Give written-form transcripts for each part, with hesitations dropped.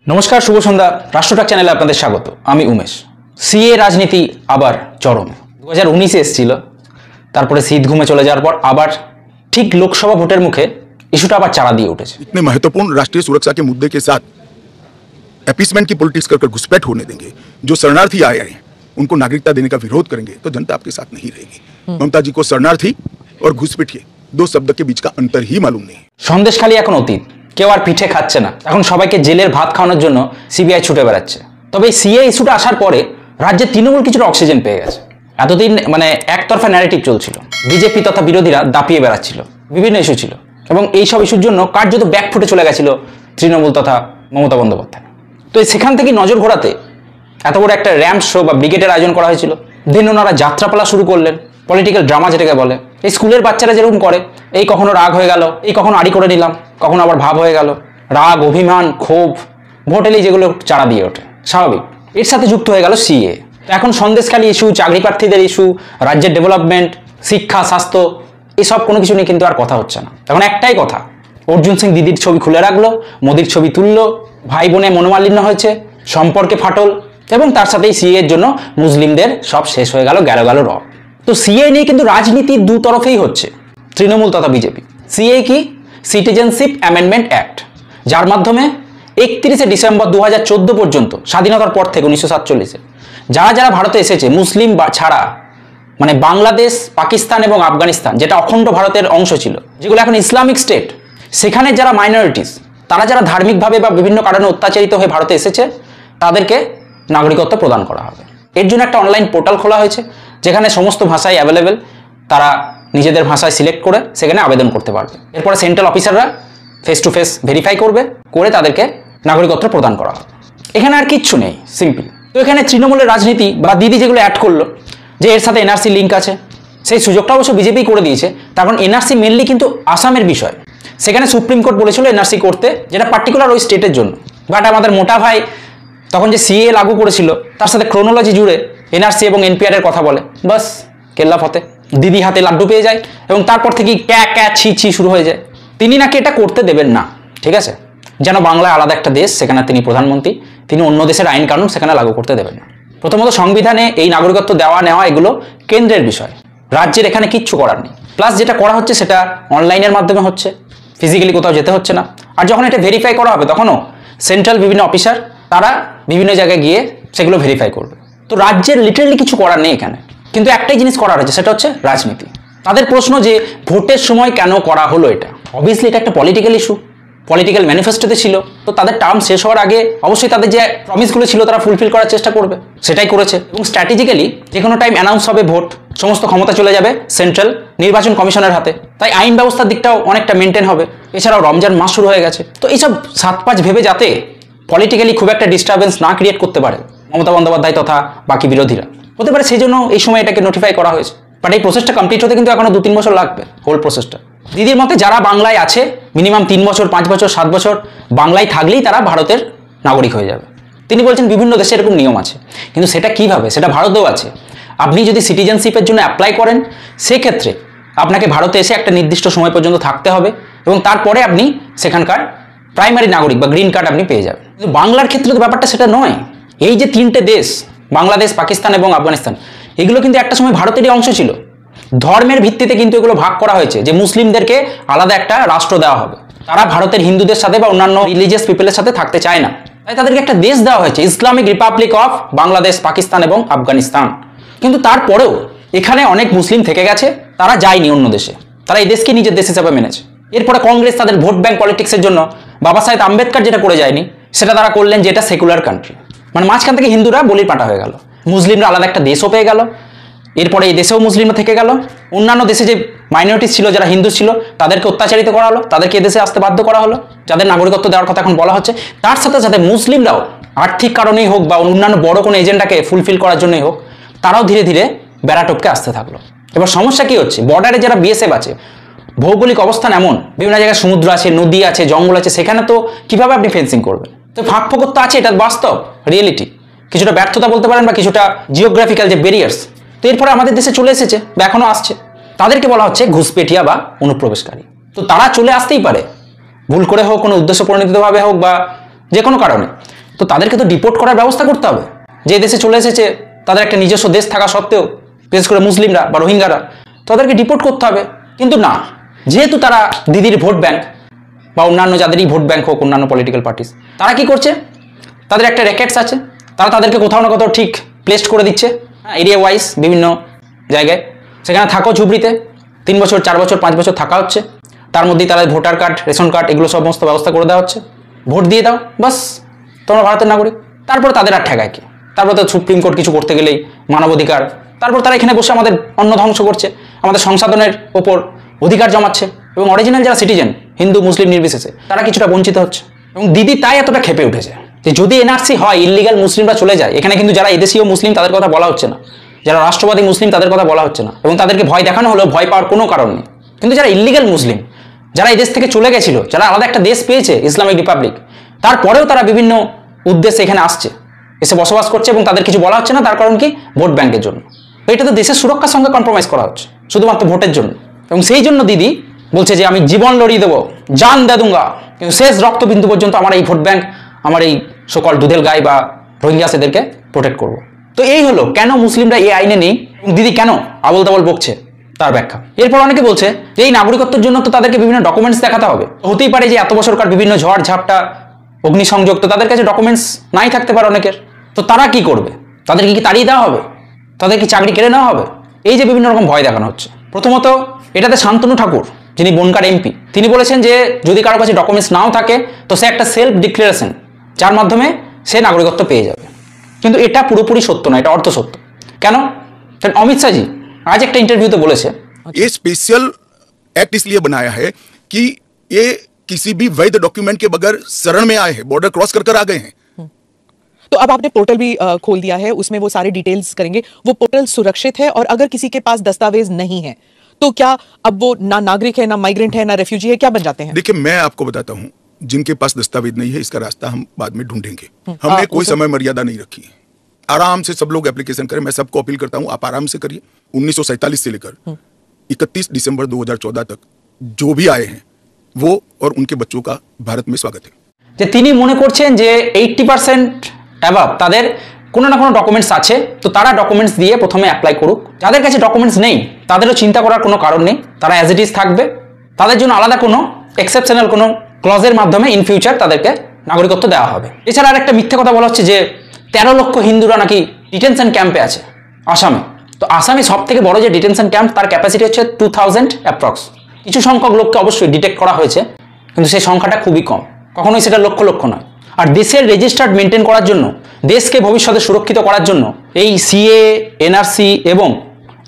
नमस्कार शुभ सन्ध्या राष्ट्रटक चैनले आपनादेर स्वागत। आमी उमेश। सीए राजनीति आबार चरमे 2019 एसेछिल, तारपरे शीत घुमे चले जाওয়ার पर आबार ठीक लोकसभा भोटेर मुखे इस्यूटा आबार चारा दिए उठेছে। इतने महत्वपूर्ण राष्ट्रीय सुरक्षा के मुद्दे के साथ एपीसमेंट की पॉलिटिक्स कर घुसपैठ होने देंगे, जो शरणार्थी आए हैं उनको नागरिकता देने का विरोध करेंगे, तो जनता आपके साथ नहीं रहेगी। ममता जी को शरणार्थी और घुसपैठिए दो शब्द के बीच का अंतर ही मालूम नहीं। সন্দেশখালী এখন অতীত, কেউ আর পিঠে খাচ্ছে না। এখন সবাইকে জেলের ভাত খাওয়ানোর জন্য সিবিআই ছুটে বেড়াচ্ছে। তবে এই সিএ ইস্যুটা আসার পরে রাজ্যে তৃণমূল কিছুটা অক্সিজেন পেয়ে গেছে। এতদিন একতরফা ন্যারেটিভ চলছিল, বিজেপি তথা বিরোধীরা দাপিয়ে বেড়াচ্ছিল, বিভিন্ন ইস্যু ছিল এবং এই সব ইস্যুর জন্য কার্যত ব্যাকফুটে চলে গেছিল তৃণমূল তথা মমতা বন্দ্যোপাধ্যায়। তো সেখান থেকে নজর ঘোরাতে এত বড় একটা র্যাম্প শো বা ব্রিগেডের আয়োজন করা হয়েছিল। দেন ওনারা যাত্রাপালা শুরু করলেন, পলিটিক্যাল ড্রামা যেটাকে বলে। এই স্কুলের বাচ্চারা যেরকম করে, এই কখনো রাগ হয়ে গেল, এই কখনো আড়ি করে নিলাম, কখনো আবার ভাব হয়ে গেল, রাগ, অভিমান, ক্ষোভ, ভোটেলি যেগুলো চারা দিয়ে ওঠে, স্বাভাবিক। এর সাথে যুক্ত হয়ে গেল সিএ। এখন সন্দেশখালী ইস্যু, চাকরি প্রার্থীদের ইস্যু, রাজ্যের ডেভেলপমেন্ট, শিক্ষা, স্বাস্থ্য, এসব কোনো কিছু নিয়ে কিন্তু আর কথা হচ্ছে না। এখন একটাই কথা, অর্জুন সিং দিদির ছবি খুলে রাখলো, মোদির ছবি তুললো, ভাই বোনে মনোমালিন্য হয়েছে, সম্পর্কে ফাটল এবং তার সাথেই সিএ এর জন্য মুসলিমদের সব শেষ হয়ে গেল, গেল র। তো সিএ নিয়ে কিন্তু রাজনীতির দু তরফেই হচ্ছে, তৃণমূল তথা বিজেপি। সিএ কি? সিটিজেনশিপ অ্যামেন্ডমেন্ট অ্যাক্ট, যার মাধ্যমে 31শে ডিসেম্বর 2014 পর্যন্ত, স্বাধীনতার পর থেকে 1947-এ যারা যারা ভারতে এসেছে মুসলিম ছাড়া, মানে বাংলাদেশ, পাকিস্তান এবং আফগানিস্তান, যেটা অখণ্ড ভারতের অংশ ছিল, যেগুলো এখন ইসলামিক স্টেট, সেখানে যারা মাইনরিটিস, তারা যারা ধার্মিকভাবে বা বিভিন্ন কারণে অত্যাচারিত হয়ে ভারতে এসেছে, তাদেরকে নাগরিকত্ব প্রদান করা হবে। এর জন্য একটা অনলাইন পোর্টাল খোলা হয়েছে, যেখানে সমস্ত ভাষায় অ্যাভেলেবেল। তারা নিজেদের ভাষায় সিলেক্ট করে সেখানে আবেদন করতে পারবে। এরপরে সেন্ট্রাল অফিসাররা ফেস টু ফেস ভেরিফাই করবে, করে তাদেরকে নাগরিকত্ব প্রদান করা হবে। এখানে আর কিচ্ছু নেই, সিম্পল। তো এখানে তৃণমূলের রাজনীতি বা দিদি যেগুলো অ্যাড করলো যে এর সাথে এনআরসি লিঙ্ক আছে, সেই সুযোগটা অবশ্য বিজেপি করে দিয়েছে। তার কারণ এনআরসি মেনলি কিন্তু আসামের বিষয়। সেখানে সুপ্রিম কোর্ট বলেছিল এনআরসি করতে, যেটা পার্টিকুলার ওই স্টেটের জন্য। বাট আমাদের মোটা ভাই তখন যে সিএ লাগু করেছিল, তার সাথে ক্রোনোলজি জুড়ে এনআরসি এবং এনপিআর এর কথা বলে, বাস কেল্লা ফতে, দিদি হাতে লাড্ডু পেয়ে যায় এবং তারপর থেকে ক্যা ক্যা ছি ছি শুরু হয়ে যায়। তিনি নাকি এটা করতে দেবেন না, ঠিক আছে, যেন বাংলায় আলাদা একটা দেশ, সেখানে তিনি প্রধানমন্ত্রী, তিনি অন্য দেশের আইন কানুন সেখানে লাগু করতে দেবেন না। প্রথমত সংবিধানে এই নাগরিকত্ব দেওয়া নেওয়া এগুলো কেন্দ্রের বিষয়, রাজ্যের এখানে কিচ্ছু করার নেই। প্লাস যেটা করা হচ্ছে সেটা অনলাইনের মাধ্যমে হচ্ছে, ফিজিক্যালি কোথাও যেতে হচ্ছে না। আর যখন এটা ভেরিফাই করা হবে, তখনও সেন্ট্রাল বিভিন্ন অফিসার তারা বিভিন্ন জায়গায় গিয়ে সেগুলো ভেরিফাই করবে। তো রাজ্যের লিটারালি কিছু করার নেই এখানে। কিন্তু একটাই জিনিস করা হয়েছে, সেটা হচ্ছে রাজনীতি। তাদের প্রশ্ন যে ভোটের সময় কেন করা হলো এটা, অবভিয়াসলি এটা একটা পলিটিক্যাল ইস্যু, পলিটিক্যাল ম্যানিফেস্টোতে ছিল। তো তাদের টার্ম শেষ হওয়ার আগে অবশ্যই তাদের যে প্রমিসগুলো ছিল তারা ফুলফিল করার চেষ্টা করবে, সেটাই করেছে। এবং স্ট্র্যাটেজিক্যালি যে কোনো টাইম অ্যানাউন্স হবে ভোট, সমস্ত ক্ষমতা চলে যাবে সেন্ট্রাল নির্বাচন কমিশনের হাতে, তাই আইন ব্যবস্থার দিকটাও অনেকটা মেনটেন হবে। এছাড়াও রমজান মাস শুরু হয়ে গেছে, তো এইসব 7-5 ভেবে যাতে পলিটিক্যালি খুব একটা ডিস্টারবেন্স না ক্রিয়েট করতে পারে মমতা বন্দ্যোপাধ্যায় তথা বাকি বিরোধীরা, হতে পারে সেই জন্য এই সময় এটাকে নোটিফাই করা হয়েছে। বাট এই প্রসেসটা কমপ্লিট হতে কিন্তু এখনো 2-3 বছর লাগবে, হোল প্রসেসটা। দিদির মতে যারা বাংলায় আছে মিনিমাম 3 বছর, 5 বছর, 7 বছর বাংলায় থাকলেই তারা ভারতের নাগরিক হয়ে যাবে। তিনি বলছেন বিভিন্ন দেশে এরকম নিয়ম আছে, কিন্তু সেটা কিভাবে, সেটা ভারতেও আছে। আপনি যদি সিটিজেনশিপের জন্য অ্যাপ্লাই করেন, সেক্ষেত্রে আপনাকে ভারতে এসে একটা নির্দিষ্ট সময় পর্যন্ত থাকতে হবে এবং তারপরে আপনি সেখানকার প্রাইমারি নাগরিক বা গ্রিন কার্ড আপনি পেয়ে যাবেন। কিন্তু বাংলার ক্ষেত্রে তো ব্যাপারটা সেটা নয়। এই যে 3টে দেশ, বাংলাদেশ, পাকিস্তান এবং আফগানিস্তান, এগুলো কিন্তু একটা সময় ভারতেরই অংশ ছিল। ধর্মের ভিত্তিতে কিন্তু এগুলো ভাগ করা হয়েছে যে মুসলিমদেরকে আলাদা একটা রাষ্ট্র দেওয়া হবে। তারা ভারতের হিন্দুদের সাথে বা অন্যান্য রিলিজিয়াস পিপলের সাথে থাকতে চায় না, তাই তাদেরকে একটা দেশ দেওয়া হয়েছে, Islamic Republic of Bangladesh, Pakistan এবং আফগানিস্তান। কিন্তু তারপরেও এখানে অনেক মুসলিম থেকে গেছে, তারা যায়নি অন্য দেশে, তারা এই দেশকে নিজের দেশ হিসাবে মেনেছে। এরপরে কংগ্রেস তাদের ভোট ব্যাংক পলিটিক্সের জন্য বাবা সাহেব আম্বেদকর যেটা করে যায়নি, সেটা তারা করলেন যে এটা সেকুলার কান্ট্রি, মানে মাঝখান থেকে হিন্দুরা বলির পাঠা হয়ে গেল, মুসলিমরা আলাদা একটা দেশও পেয়ে গেল। এরপরে এই দেশেও মুসলিমরা থেকে গেল, অন্যান্য দেশে যে মাইনরিটিস ছিল, যারা হিন্দু ছিল, তাদেরকে অত্যাচারিত করা হলো, তাদেরকে এদেশে আসতে বাধ্য করা হলো, যাদের নাগরিকত্ব দেওয়ার কথা এখন বলা হচ্ছে। তার সাথে সাথে মুসলিমরাও আর্থিক কারণেই হোক বা অন্যান্য বড় কোনো এজেন্ডাকে ফুলফিল করার জন্যই হোক, তারাও ধীরে ধীরে বেড়াটপকে আসতে থাকলো। এবার সমস্যা কি হচ্ছে, বর্ডারে যারা বিএসএফ আছে, ভৌগোলিক অবস্থান এমন, বিভিন্ন জায়গায় সমুদ্র আছে, নদী আছে, জঙ্গল আছে, সেখানে তো কিভাবে আপনি ফেন্সিং করবেন? তো ফাঁক ফোকর তো আছে, এটা বাস্তব রিয়েলিটি। কিছুটা ব্যর্থতা বলতে পারেন বা কিছুটা জিওগ্রাফিক্যাল যে ব্যারিয়ার্স, তো এরপরে আমাদের দেশে চলে এসেছে বা এখনো আসছে, তাদেরকে বলা হচ্ছে ঘুষপেঠিয়া বা অনুপ্রবেশকারী। তো তারা চলে আসতেই পারে, ভুল করে হোক, কোনো উদ্দেশ্য প্রণোদিতভাবে হোক বা যে কোনো কারণে, তো তাদেরকে তো ডিপোর্ট করার ব্যবস্থা করতে হবে। যে দেশে চলে এসেছে তাদের একটা নিজস্ব দেশ থাকা সত্ত্বেও, বিশেষ করে মুসলিমরা বা রোহিঙ্গারা, তাদেরকে ডিপোর্ট করতে হবে। কিন্তু না, যেহেতু তারা দিদির ভোট ব্যাংক বা অন্যান্য যাদেরই ভোট ব্যাংক হোক, অন্যান্য পলিটিক্যাল পার্টিস, তারা কি করছে, তাদের একটা র্যাকেটস আছে, তারা তাদেরকে কোথাও না কোথাও ঠিক প্লেসড করে দিচ্ছে এরিয়া ওয়াইজ বিভিন্ন জায়গায়। সেখানে থাকো ঝুবড়িতে 3 বছর 4 বছর 5 বছর থাকা হচ্ছে, তার মধ্যেই তারা ভোটার কার্ড, রেশন কার্ড এগুলো সমস্ত ব্যবস্থা করে দেওয়া হচ্ছে। ভোট দিয়ে দাও, বাস তোমরা ভারতের নাগরিক। তারপর তাদের আর ঠেকায় কি? তারপর তো সুপ্রিম কোর্ট কিছু করতে গেলেই মানবাধিকার, তারপর তারা এখানে বসে আমাদের অন্ন ধ্বংস করছে, আমাদের সংশোধনের ওপর অধিকার জমাচ্ছে, এবং অরিজিনাল যারা সিটিজেন হিন্দু মুসলিম নির্বিশেষে তারা কিছুটা বঞ্চিত হচ্ছে। এবং দিদি তাই এতটা খেপে উঠেছে যে যদি এনআরসি হয়, ইল্লিগাল মুসলিমরা চলে যায়, এখানে কিন্তু যারা এদেশীয় মুসলিম তাদের কথা বলা হচ্ছে না, যারা রাষ্ট্রবাদী মুসলিম তাদের কথা বলা হচ্ছে না, এবং তাদেরকে ভয় দেখানো হলেও ভয় পাওয়ার কোনো কারণ নেই। কিন্তু যারা ইল্লিগাল মুসলিম, যারা এই দেশ থেকে চলে গেছিল, যারা আলাদা একটা দেশ পেয়েছে ইসলামিক রিপাবলিক, তারপরেও তারা বিভিন্ন উদ্দেশ্যে এখানে আসছে, এসে বসবাস করছে, এবং তাদের কিছু বলা হচ্ছে না। তার কারণ কি? ভোট ব্যাংকের জন্য। এটা তো দেশের সুরক্ষার সঙ্গে কম্প্রোমাইজ করা হচ্ছে শুধুমাত্র ভোটের জন্য। এবং সেই জন্য দিদি বলছে যে আমি জীবন লড়িয়ে দেবো, জান দে দুঙ্গা, কিন্তু শেষ রক্তবিন্দু পর্যন্ত আমার এই ভোট ব্যাংক, আমার এই সকল দুধেল গাই বা রোহিঙ্গাসেদেরকে প্রোটেক্ট করবো। তো এই হলো কেন মুসলিমরা এই আইনে নেই, এবং দিদি কেন আবল তাবল বকছে তার ব্যাখ্যা। এরপর অনেকে বলছে যে এই নাগরিকত্বের জন্য তো তাদেরকে বিভিন্ন ডকুমেন্টস দেখাতে হবে। হতেই পারে যে এত বছরকার বিভিন্ন ঝড় ঝাপটা, অগ্নিসংযোগ, তো তাদের কাছে ডকুমেন্টস নাই থাকতে পারে অনেকের। তো তারা কি করবে? তাদেরকে কি তাড়িয়ে দেওয়া হবে? তাদের কি চাকরি কেড়ে নেওয়া হবে? এই যে বিভিন্ন রকম ভয় দেখানো হচ্ছে। প্রথমত এটাতে শান্তনু ঠাকুর, যিনি বনগাঁ এমপি, তিনি বলেছেন যে যদি কারো কাছে ডকুমেন্টস নাও থাকে তো সে একটা সেলফ ডিক্লারেশন, যার মাধ্যমে সে নাগরিকত্ব পেয়ে যাবে। কিন্তু এটা পুরোপুরি সত্য না, এটা অর্ধ সত্য। কেন? কারণ অমিত শাহজি আজ একটা ইন্টারভিউতে বলেছে ये स्पेशल एक्ट इसलिए बनाया है कि ये किसी भी वैध डॉक्यूमेंट के बगैर शरण में आए हैं, बॉर्डर क्रॉस कर कर आ गए हैं। तो अब आपने पोर्टल भी खोल दिया है, उसमें वो सारे डिटेल्स करेंगे। वो पोर्टल सुरक्षित है, और अगर किसी के पास दस्तावेज नहीं है तो क्या अब वो ना नागरिक है, ना माइग्रेंट है, ना रेफ्यूजी है, क्या बन जाते हैं? देखिए मैं आपको बताता हूं, जिनके पास दस्तावेज नहीं है इसका रास्ता हम बाद में ढूंढेंगे। हमने कोई समय मर्यादा नहीं रखी है, आराम से सब लोग एप्लीकेशन करें। मैं सबको अपील करता हूं आप आराम से करिए। 1947 से लेकर 31 दिसंबर 2014 तक जो भी आए हैं वो और उनके बच्चों का भारत में स्वागत है। যে তিনি মনে করছেন যে 80% অ্যাবাভ তাদের কোনো না কোনো ডকুমেন্টস আছে, তো তারা ডকুমেন্টস দিয়ে প্রথমে অ্যাপ্লাই করুক। যাদের কাছে ডকুমেন্টস নেই তাদেরও চিন্তা করার কোনো কারণ নেই, তারা অ্যাজ ইট ইজ থাকবে। তাদের জন্য আলাদা কোনো এক্সেপশনাল কোনো ক্লজের মাধ্যমে ইন ফিউচার তাদেরকে নাগরিকত্ব দেওয়া হবে। এছাড়া আর একটা মিথ্যে কথা বলা হচ্ছে যে 13 লক্ষ হিন্দুরা নাকি ডিটেনশন ক্যাম্পে আছে আসামে। তো আসামে সব থেকে বড় যে ডিটেনশন ক্যাম্প, তার ক্যাপাসিটি হচ্ছে 2000 অ্যাপ্রক্স। কিছু সংখ্যক লোককে অবশ্যই ডিটেক্ট করা হয়েছে, কিন্তু সেই সংখ্যাটা খুবই কম, কখনোই সেটা লক্ষ লক্ষ নয়। আর দেশের রেজিস্টার্ড মেনটেন করার জন্য, দেশকে ভবিষ্যতে সুরক্ষিত করার জন্য এই সিএ, এনআরসি এবং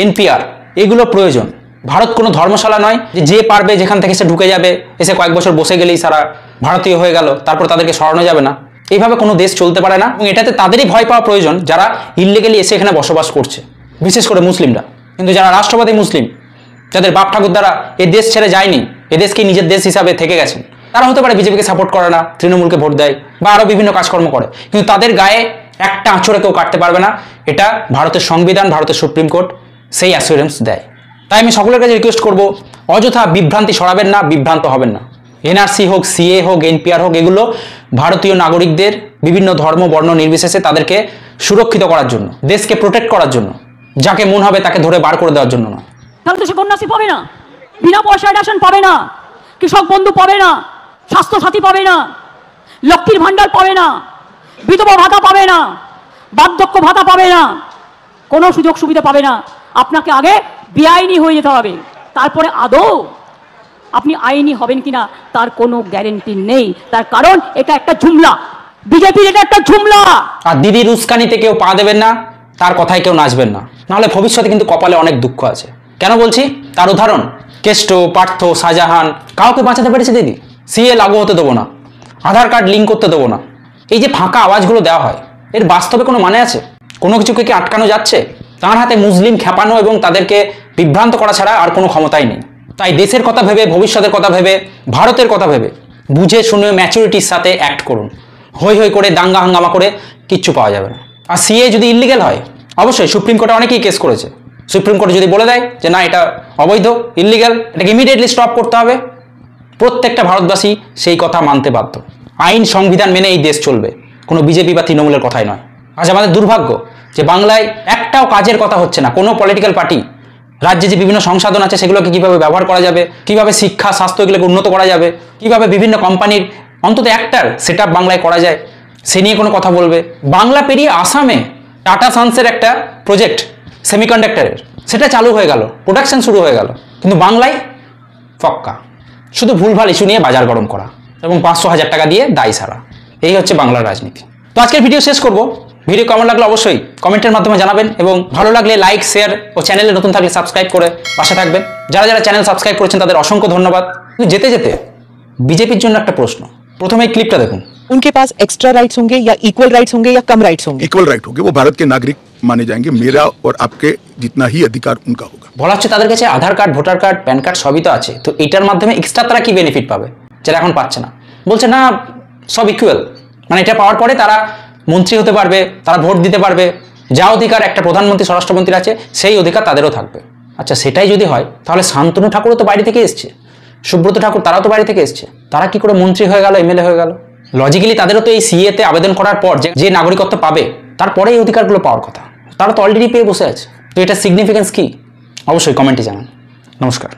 এনপিআর এগুলো প্রয়োজন। ভারত কোনো ধর্মশালা নয় যে পারবে যেখান থেকে সে ঢুকে যাবে, এসে কয়েক বছর বসে গেলেই সারা ভারতীয় হয়ে গেল, তারপর তাদেরকে সরানো যাবে না। এইভাবে কোনো দেশ চলতে পারে না, এবং এটাতে তাদেরই ভয় পাওয়া প্রয়োজন যারা ইললিগালি এসে এখানে বসবাস করছে, বিশেষ করে মুসলিমরা। কিন্তু যারা রাষ্ট্রবাদী মুসলিম, যাদের বাপ ঠাকুর দ্বারা এ দেশ ছেড়ে যায়নি, এ দেশকে নিজের দেশ হিসাবে থেকে গেছেন, তারা হতে পারে বিজেপিকে সাপোর্ট করে না, তৃণমূলকে ভোট দেয় বা আরও বিভিন্ন কাজকর্ম করে, কিন্তু তাদের গায়ে একটা আঁচড়ে কেউ কাটতে পারবে না। এটা ভারতের সংবিধান, ভারতের সুপ্রিম কোর্ট সেই অ্যাসুরেন্স দেয়। তাই আমি সকলের কাছে রিকোয়েস্ট করব, অযথা বিভ্রান্তি ছড়াবেন না, বিভ্রান্ত হবেন না। এনআরসি হোক, সিএ হোক, এনপিআর হোক, এগুলো ভারতীয় নাগরিকদের বিভিন্ন ধর্ম বর্ণ নির্বিশেষে তাদেরকে সুরক্ষিত করার জন্য, দেশকে প্রোটেক্ট করার জন্য, যাকে মন হবে তাকে ধরে বার করে দেওয়ার জন্য নয়। তাহলে তো সে কন্যাশ্রী পাবে না, বিনা পয়সায় রেশন পাবে না, কৃষক বন্ধু পাবে না, স্বাস্থ্যসাথী পাবে না, লক্ষ্মীর ভান্ডার পাবে না, বিধবা ভাতা পাবে না, বার্ধক্য ভাতা পাবে না, কোনো সুযোগ সুবিধা পাবে না। আপনাকে আগে বেআইনি হয়ে যেতে হবে, তারপরে আদৌ আপনি আইনি হবেন কিনা তার কোনো গ্যারেন্টি নেই। তার কারণ এটা একটা ঝুমলা, বিজেপির এটা একটা ঝুমলা। আর দিদির উস্কানিতে কেউ পা দেবেন না, তার কথায় কেউ নাচবেন না, নাহলে ভবিষ্যতে কিন্তু কপালে অনেক দুঃখ আছে। কেন বলছি? তার উদাহরণ কেষ্ট, পার্থ, শাহজাহান, কাউকে বাঁচাতে পেরেছে দিদি। সিএ লাগু হতে দেবো না, আধার কার্ড লিঙ্ক করতে দেবো না, এই যে ফাঁকা আওয়াজগুলো দেওয়া হয়, এর বাস্তবে কোনো মানে আছে? কোনো কিছুকে কি আটকানো যাচ্ছে? তার হাতে মুসলিম খেপানো এবং তাদেরকে বিভ্রান্ত করা ছাড়া আর কোনো ক্ষমতাই নেই। তাই দেশের কথা ভেবে, ভবিষ্যতের কথা ভেবে, ভারতের কথা ভেবে বুঝে শুনে ম্যাচুরিটির সাথে অ্যাক্ট করুন। হই হই করে দাঙ্গা হাঙ্গামা করে কিচ্ছু পাওয়া যাবে না। আর সিএ যদি ইল্লিগেল হয়, অবশ্যই সুপ্রিম কোর্টে অনেকেই কেস করেছে, সুপ্রিম কোর্ট যদি বলে দেয় যে না এটা অবৈধ, ইল্লিগাল, এটাকে ইমিডিয়েটলি স্টপ করতে হবে, প্রত্যেকটা ভারতবাসী সেই কথা মানতে বাধ্য। আইন সংবিধান মেনে এই দেশ চলবে, কোনো বিজেপি বা তৃণমূলের কথাই নয়। আজ আমাদের দুর্ভাগ্য যে বাংলায় একটাও কাজের কথা হচ্ছে না। কোনো পলিটিক্যাল পার্টি রাজ্যে যে বিভিন্ন সংসাধন আছে সেগুলোকে কিভাবে ব্যবহার করা যাবে, কিভাবে শিক্ষা স্বাস্থ্য এগুলোকে উন্নত করা যাবে, কিভাবে বিভিন্ন কোম্পানির অন্তত একটার সেট আপ বাংলায় করা যায় সে নিয়ে কোনো কথা বলবে। বাংলা পেরিয়ে আসামে টাটা সান্সের একটা প্রজেক্ট সেমিকন্ডাক্টরের সেটা চালু হয়ে গেল, প্রোডাকশন শুরু হয়ে গেল, কিন্তু বাংলায় ফক্কা, শুধু ভুলভাল ইস্যু নিয়ে বাজার গরম করা এবং 500,000 টাকা দিয়ে দায় সারা। এই হচ্ছে বাংলার রাজনীতি। তো আজকের ভিডিও শেষ করব। ভিডিও কেমন লাগলো অবশ্যই কমেন্টের মাধ্যমে জানাবেন এবং ভালো লাগলে লাইক শেয়ার ও চ্যানেলে নতুন থাকলে সাবস্ক্রাইব করে পাশে থাকবেন। যারা যারা চ্যানেল সাবস্ক্রাইব করেছেন তাদের অসংখ্য ধন্যবাদ। যেতে যেতে বিজেপির জন্য একটা প্রশ্ন, প্রথমে এই ক্লিপটা দেখুন। उनके पास एक्स्ट्रा राइट्स होंगे या इक्वल राइट्स होंगे या कम राइट्स होंगे? इक्वल राइट होंगे, वो भारत के नागरिक माने जाएंगे। मेरा और आपके जितना ही अधिकार उनका होगा। বলা হচ্ছে তাদের কাছে Aadhaar card, voter card, PAN card সবই তো আছে, তো এটার মাধ্যমে এক্সট্রা তারা কি বেনিফিট পাবে যেটা এখন পাচ্ছে না? বলছে না, সব ইকুয়াল, মানে এটা পাওয়ার পরে তারা মন্ত্রী হতে পারবে, তারা ভোট দিতে পারবে, যা অধিকার একটা প্রধানমন্ত্রী স্বরাষ্ট্রমন্ত্রীর আছে সেই অধিকার তাদেরও থাকবে। আচ্ছা, সেটাই যদি হয় তাহলে শান্তনু ঠাকুরও তো বাইরে থেকে এসছে, সুব্রত ঠাকুর তারাও তো বাইরে থেকে এসছে, তারা কি করে মন্ত্রী হয়ে গেল, এমএলএ হয়ে গেল? লজিক্যালি তাদেরও তো এই সিএতে আবেদন করার পর যে নাগরিকত্ব পাবে তারপরে এই অধিকারগুলো পাওয়ার কথা, তারা তো অলরেডি পেয়ে বসে আছে। তো এটা সিগনিফিকেন্স কি অবশ্যই কমেন্টে জানান। নমস্কার।